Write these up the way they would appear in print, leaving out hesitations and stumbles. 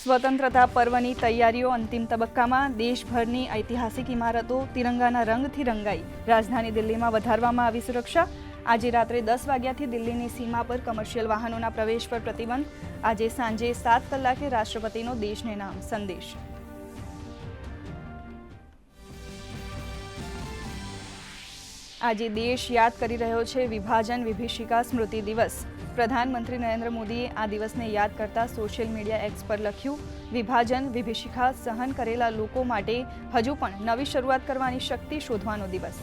સ્વતંત્રતા પર્વની તૈયારીઓ અંતિમ તબક્કામાં દેશભરની ઐતિહાસિક ઇમારતો તિરંગાના રંગથી રંગાઈ રાજધાની દિલ્હીમાં વધારવામાં આવી સુરક્ષા આજે રાત્રે 10 વાગ્યાથી દિલ્હીની સીમા પર કમર્શિયલ વાહનોના પ્રવેશ પર પ્રતિબંધ આજે સાંજે 7 કલાકે રાષ્ટ્રપતિનો દેશને નામ સંદેશ આજે દેશ યાદ કરી રહ્યો છે વિભાજન વિભીષિકા સ્મૃતિ દિવસ પ્રધાનમંત્રી નરેન્દ્ર મોદીએ આ દિવસને યાદ કરતા સોશિયલ મીડિયા એક્સ પર લખ્યું વિભાજન વિભીષિકા સહન કરેલા લોકો માટે હજુ પણ નવી શરૂઆત કરવાની શક્તિ શોધવાનો દિવસ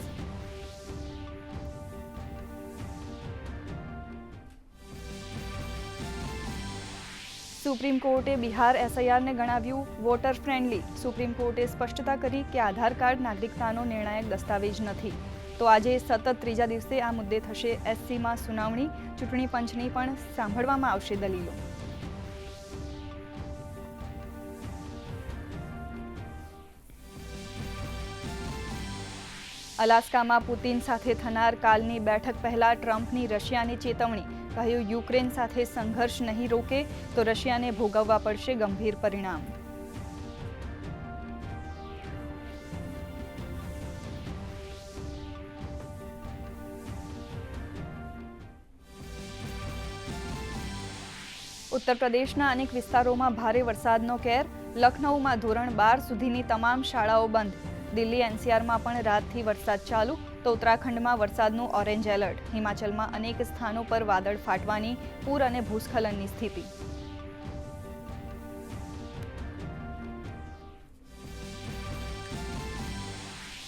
સુપ્રીમ કોર્ટે બિહાર એસઆઈઆરને ગણાવ્યું વોટર ફ્રેન્ડલી સુપ્રીમ કોર્ટે સ્પષ્ટતા કરી કે આધાર કાર્ડ નાગરિકતાનો નિર્ણાયક દસ્તાવેજ નથી તો આજે સતત ત્રીજા દિવસે આ મુદ્દે થશે એસસીમાં સુનાવણી ચૂંટણી પંચની પણ સાંભળવામાં આવશે દલીલો અલાસ્કામાં પુતિન સાથે થનાર કાલની બેઠક પહેલા ટ્રમ્પની રશિયાની ચેતવણી કહ્યું યુક્રેન સાથે સંઘર્ષ નહીં રોકે તો રશિયાને ભોગવવા પડશે ગંભીર પરિણામ ઉત્તર પ્રદેશના અનેક વિસ્તારોમાં ભારે વરસાદનો કેર લખનૌમાં ધોરણ 12 સુધીની તમામ શાળાઓ બંધ દિલ્હી એનસીઆરમાં પણ રાતથી વરસાદ ચાલુ તો ઉત્તરાખંડમાં વરસાદનું ઓરેન્જ એલર્ટ હિમાચલમાં અનેક સ્થાનો પર વાદળ ફાટવાની પૂર અને ભૂસ્ખલનની સ્થિતિ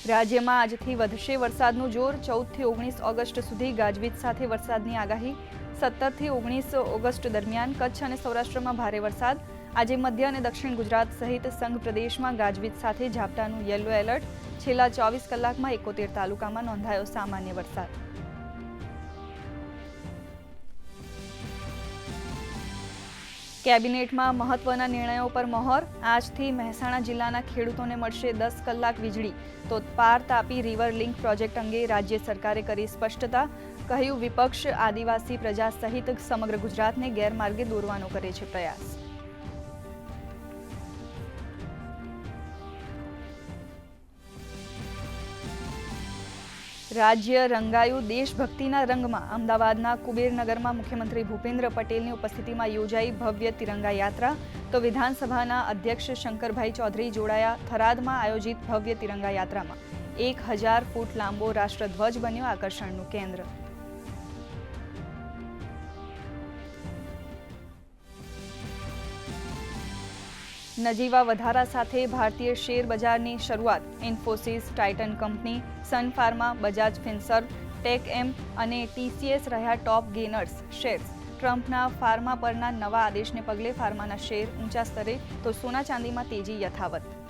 રાજ્યમાં આજથી વધશે વરસાદનું જોર 14 થી 19 ઓગસ્ટ સુધી ગાજવીજ સાથે વરસાદની આગાહી 17 થી 19 ઓગસ્ટ દરમિયાન કચ્છ અને સૌરાષ્ટ્રમાં ભારે વરસાદ આજે મધ્ય અને દક્ષિણ ગુજરાત સહિત સંઘ પ્રદેશમાં ગાજવીજ સાથે ઝાપટાનું યલો એલર્ટ છેલ્લા 24 કલાકમાં 71 તાલુકામાં નોંધાયો સામાન્ય વરસાદ કેબિનેટમાં મહત્વના નિર્ણયો પર મહોર આજથી મહેસાણા જિલ્લાના ખેડૂતોને મળશે 10 કલાક વીજળી તો પાર તાપી રિવર લિંક પ્રોજેક્ટ અંગે રાજ્ય સરકારે કરી સ્પષ્ટતા કહ્યું વિપક્ષ આદિવાસી પ્રજા સહિત સમગ્ર ગુજરાતને ગેરમાર્ગે દોરવાનો કરે છે પ્રયાસ રાજ્ય રંગાયું દેશભક્તિના રંગમાં અમદાવાદના કુબેરનગરમાં મુખ્યમંત્રી ભૂપેન્દ્ર પટેલની ઉપસ્થિતિમાં યોજાઈ ભવ્ય તિરંગા યાત્રા તો વિધાનસભાના અધ્યક્ષ શંકરભાઈ ચૌધરી જોડાયા થરાદમાં આયોજિત ભવ્ય તિરંગા યાત્રામાં 1000 ફૂટ લાંબો રાષ્ટ્રધ્વજ બન્યો આકર્ષણનું કેન્દ્ર નજીવા વધારા સાથે ભારતીય શેર બજારની શરૂઆત Infosys Titan company Sun Pharma Bajaj Finserv ટેક-એમ અને ટીસીએસ રહ્યા ટોપ ગેનર્સ શેર્સ ટ્રમ્પના ફાર્મા પરના નવા આદેશને પગલે ફાર્માના શેર ઊંચા સ્તરે તો સોના ચાંદીમાં તેજી યથાવત